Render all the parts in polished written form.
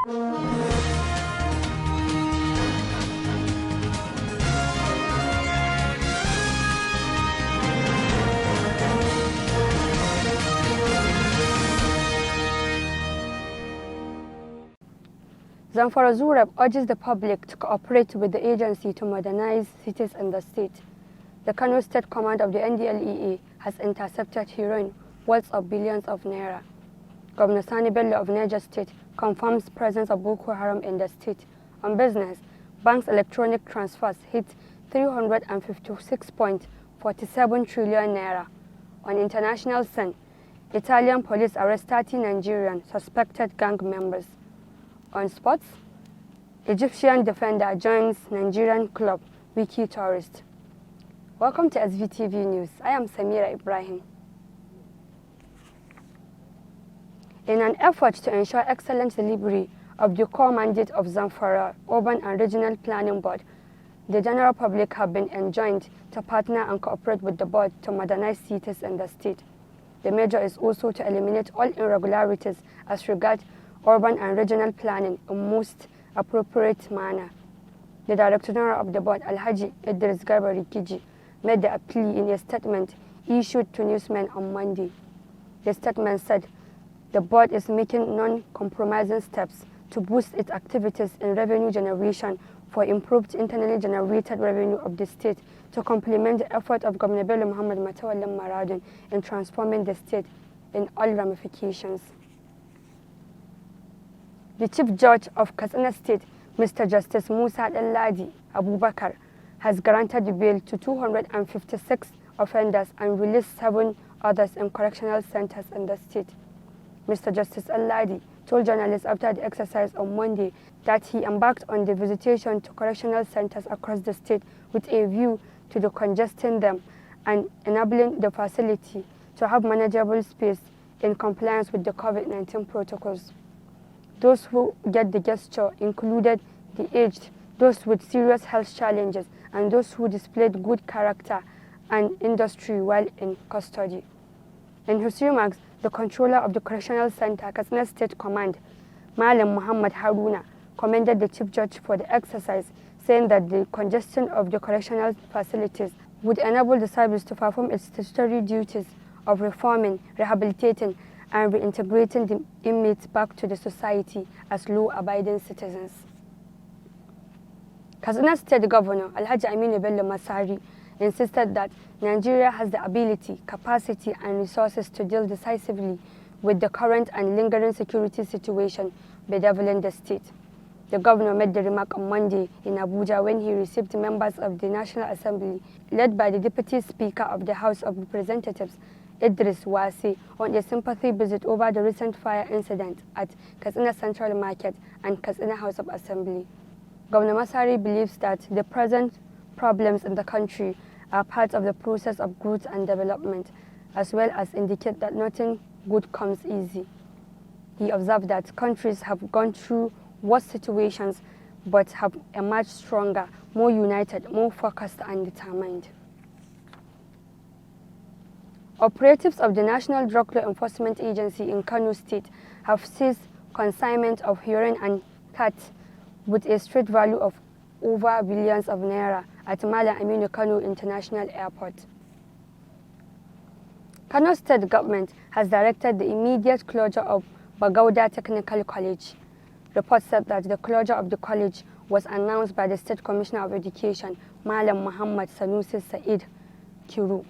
Zamfara Zurab urges the public to cooperate with the agency to modernize cities in the state. The Kano State Command of the NDLEA has intercepted heroin worth of billions of naira. Governor Sani Bello of Niger State confirms presence of Boko Haram in the state. On business, banks' electronic transfers hit 356.47 trillion naira. On international scene, Italian police arrest 30 Nigerian suspected gang members. On sports, Egyptian defender joins Nigerian club Wiki Tourist. Welcome to SVTV News. I am Samira Ibrahim. In an effort to ensure excellent delivery of the core mandate of Zamfara Urban and Regional Planning Board, the general public have been enjoined to partner and cooperate with the board to modernize cities in the state. The measure is also to eliminate all irregularities as regards urban and regional planning in most appropriate manner. The Director General of the board, Alhaji Idris Garba Rikiji, made the plea in a statement issued to newsmen on Monday. The statement said the board is making non-compromising steps to boost its activities in revenue generation for improved internally generated revenue of the state to complement the effort of Governor Bello Muhammad Matawallan Maradun in transforming the state in all ramifications. The Chief Judge of Katsina State, Mr. Justice Musa Dalladi Abubakar, has granted bail to 256 offenders and released 7 others in correctional centers in the state. Mr. Justice Dalladi told journalists after the exercise on Monday that he embarked on the visitation to correctional centers across the state with a view to decongesting them and enabling the facility to have manageable space in compliance with the COVID-19 protocols. Those who get the gesture included the aged, those with serious health challenges, and those who displayed good character and industry while in custody. In his remarks, the controller of the Correctional Center, Katsina State Command, Malam Muhammad Haruna, commended the Chief Judge for the exercise, saying that the congestion of the correctional facilities would enable the service to perform its statutory duties of reforming, rehabilitating, and reintegrating the inmates back to the society as law-abiding citizens. Katsina State Governor Alhaji Aminu Bello Masari insisted that Nigeria has the ability, capacity, and resources to deal decisively with the current and lingering security situation bedeviling the state. The governor made the remark on Monday in Abuja when he received members of the National Assembly, led by the Deputy Speaker of the House of Representatives, Idris Wase, on a sympathy visit over the recent fire incident at Katsina Central Market and Katsina House of Assembly. Governor Masari believes that the present problems in the country are part of the process of growth and development, as well as indicate that nothing good comes easy. He observed that countries have gone through worse situations but have emerged stronger, more united, more focused and determined. Operatives of the National Drug Law Enforcement Agency in Kano State have seized consignment of heroin and cat with a street value of over billions of naira at Malam Aminu Kano International Airport. Kano State government has directed the immediate closure of Bagauda Technical College. Reports said that the closure of the college was announced by the State Commissioner of Education, Malam Muhammad Sanusi Said Kiru.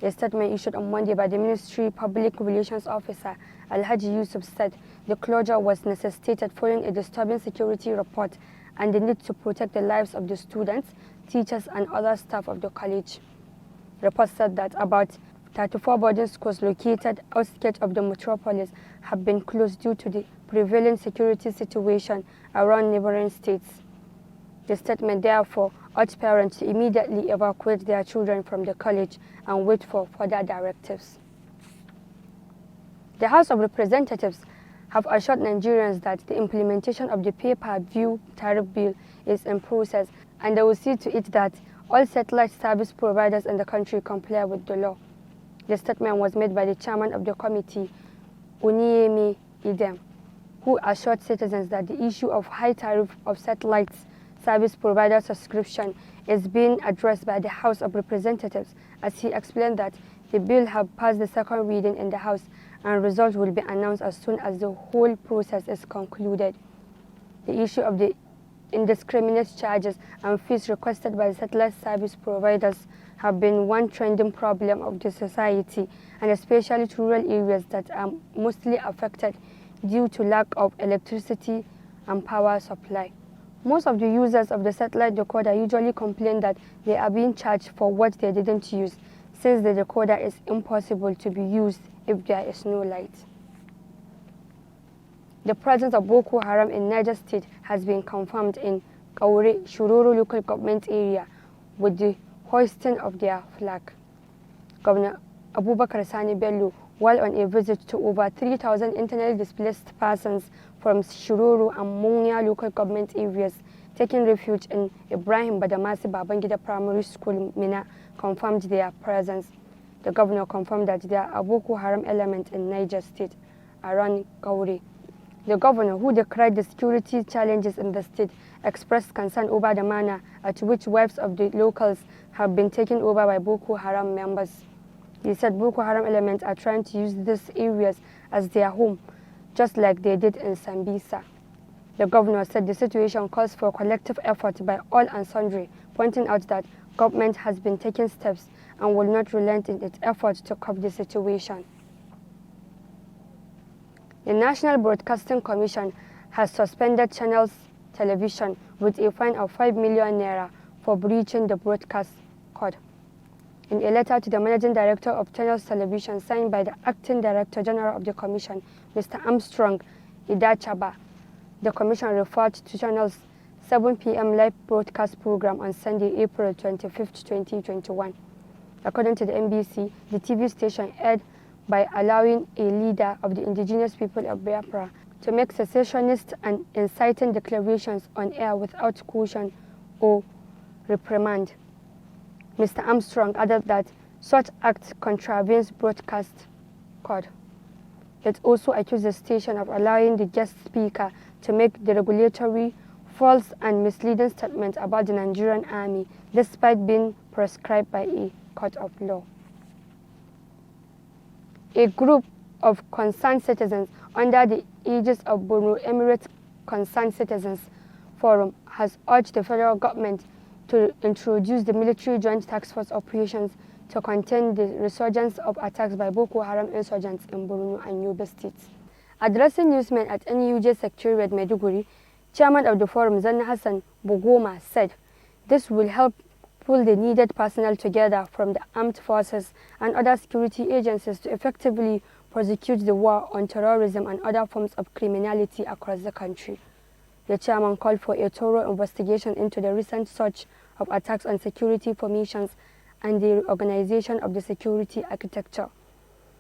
A statement issued on Monday by the Ministry Public Relations Officer, Alhaji Yusuf, said the closure was necessitated following a disturbing security report and the need to protect the lives of the students, teachers, and other staff of the college. Reports said that about 34 boarding schools located outskirts of the metropolis have been closed due to the prevailing security situation around neighboring states. The statement therefore urged parents to immediately evacuate their children from the college and wait for further directives. The House of Representatives have assured Nigerians that the implementation of the pay-per-view tariff bill is in process, and they will see to it that all satellite service providers in the country comply with the law. The statement was made by the chairman of the committee, Onyemi Idem, who assured citizens that the issue of high tariff of satellite service provider subscription is being addressed by the House of Representatives, as he explained that the bill has passed the second reading in the House and results will be announced as soon as the whole process is concluded. The issue of the indiscriminate charges and fees requested by the satellite service providers have been one trending problem of the society, and especially to rural areas that are mostly affected due to lack of electricity and power supply. Most of the users of the satellite decoder usually complain that they are being charged for what they didn't use, since the decoder is impossible to be used if there is no light. The presence of Boko Haram in Niger State has been confirmed in Kaure, Shiroro local government area with the hoisting of their flag. Governor Abubakar Sani Bello, while on a visit to over 3,000 internally displaced persons from Shiroro and Munya local government areas, taking refuge in Ibrahim Badamasi Babangida Primary School, Mina, confirmed their presence. The governor confirmed that there are Boko Haram elements in Niger State around Kaure. The governor, who decried the security challenges in the state, expressed concern over the manner at which wives of the locals have been taken over by Boko Haram members. He said Boko Haram elements are trying to use these areas as their home, just like they did in Sambisa. The governor said the situation calls for collective effort by all and sundry, pointing out that government has been taking steps and will not relent in its efforts to curb the situation. The National Broadcasting Commission has suspended Channels Television with a fine of 5 million naira for breaching the broadcast code. In a letter to the Managing Director of Channels Television signed by the Acting Director General of the Commission, Mr. Armstrong Idachaba, the Commission referred to Channels 7 p.m. live broadcast program on Sunday, April 25, 2021. According to the NBC, the TV station aired by allowing a leader of the indigenous people of Biafra to make secessionist and inciting declarations on air without caution or reprimand. Mr. Armstrong added that such act contravenes broadcast code. It also accused the station of allowing the guest speaker to make derogatory, false and misleading statements about the Nigerian army despite being prescribed by a court of law. A group of concerned citizens under the aegis of Borno Emirate Concerned Citizens Forum has urged the federal government to introduce the military joint task force operations to contain the resurgence of attacks by Boko Haram insurgents in Borno and Yobe states. Addressing newsmen at NUJ Secretariat Maiduguri, Chairman of the forum Zanna Hassan Bogoma said this will help pull the needed personnel together from the armed forces and other security agencies to effectively prosecute the war on terrorism and other forms of criminality across the country. The chairman called for a thorough investigation into the recent surge of attacks on security formations and the reorganization of the security architecture.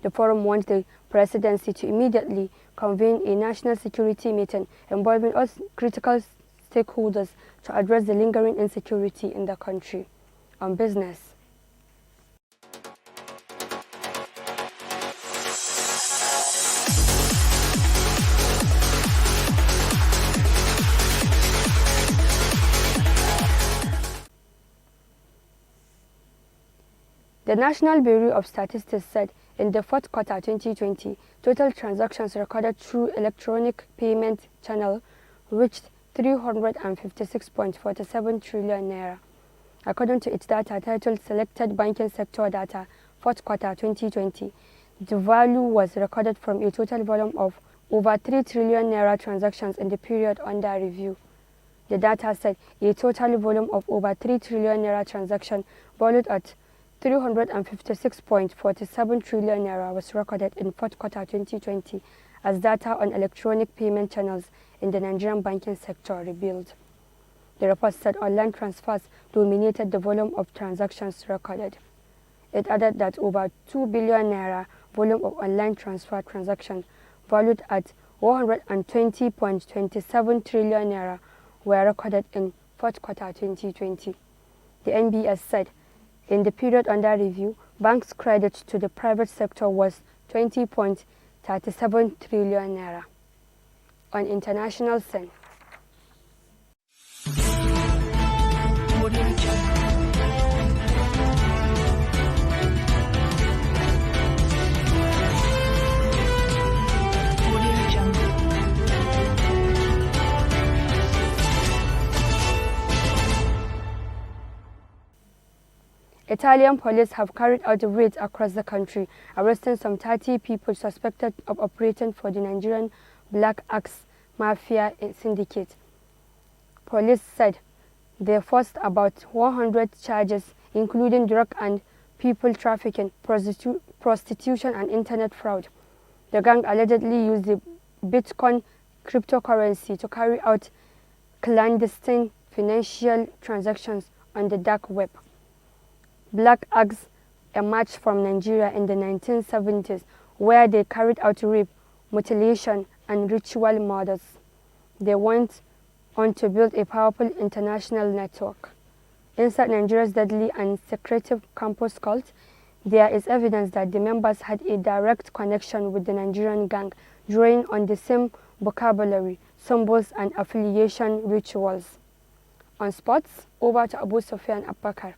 The forum wants the presidency to immediately convene a national security meeting involving all critical stakeholders to address the lingering insecurity in the country. On business. The National Bureau of Statistics said in the fourth quarter 2020, total transactions recorded through electronic payment channel reached 356.47 trillion naira. According to its data titled Selected Banking Sector Data, fourth quarter 2020, the value was recorded from a total volume of over 3 trillion naira transactions in the period under review. The data said a total volume of over 3 trillion naira transaction valued at 356.47 trillion naira was recorded in fourth quarter 2020 as data on electronic payment channels in the Nigerian banking sector revealed. The report said online transfers dominated the volume of transactions recorded. It added that over 2 billion naira volume of online transfer transactions valued at 120.27 trillion naira were recorded in fourth quarter 2020. The NBS said in the period under review, banks' credit to the private sector was 20.37 trillion naira. on international scene. Italian police have carried out raids across the country, arresting some 30 people suspected of operating for the Nigerian Black Axe Mafia syndicate. Police said they forced about 100 charges, including drug and people trafficking, prostitution and internet fraud. The gang allegedly used the Bitcoin cryptocurrency to carry out clandestine financial transactions on the dark web. Black Axe emerged from Nigeria in the 1970s, where they carried out rape, mutilation, and ritual murders. They went on to build a powerful international network. Inside Nigeria's deadly and secretive campus cult, there is evidence that the members had a direct connection with the Nigerian gang, drawing on the same vocabulary, symbols, and affiliation rituals. On sports, over to Abu Sufyan Abubakar.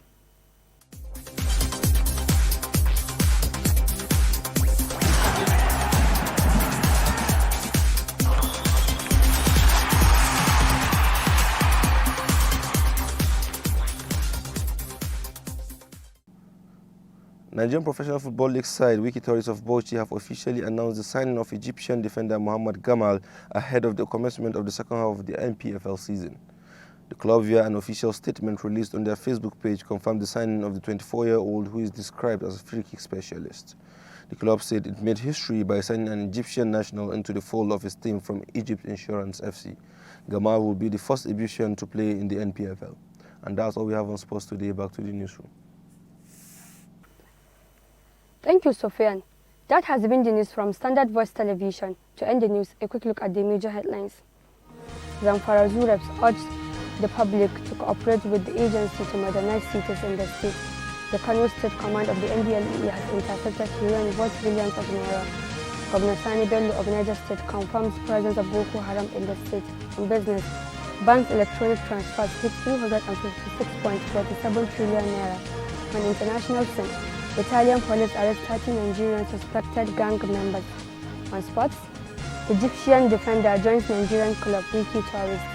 Nigerian Professional Football League side Wiki Tourists of Bauchi have officially announced the signing of Egyptian defender Mohamed Gamal ahead of the commencement of the second half of the NPFL season. The club, via an official statement released on their Facebook page, confirmed the signing of the 24-year-old, who is described as a free-kick specialist. The club said it made history by signing an Egyptian national into the fold of its team from Egypt Insurance FC. Gamal will be the first Egyptian to play in the NPFL. And that's all we have on sports today. Back to the newsroom. Thank you, Sofian. That has been the news from Standard Voice Television. To end the news, a quick look at the major headlines. Zamfara reps urged the public to cooperate with the agency to modernize cities in the state. The Kano State Command of the NDLEA has intercepted Nigerian worth billions of naira. Governor Sani Bello of Niger State confirms presence of Boko Haram in the state. On business, banks' electronic transfers hit 356.47 trillion naira. On international scene, Italian police arrest 30 Nigerian suspected gang members. On sports, Egyptian defender joins Nigerian club Wiki Tourists.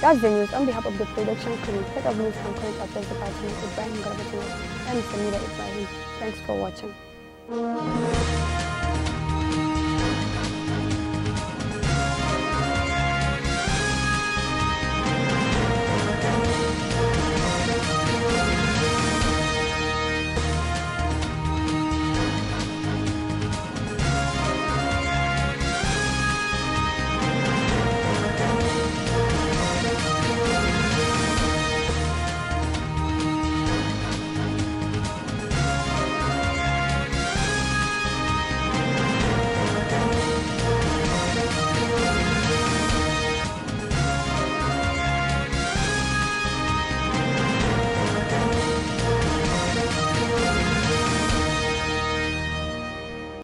That's the news. On behalf of the production crew, head of news and current affairs department, Ibrahim Garbatino, I'm Samira Ibrahim. Thanks for watching.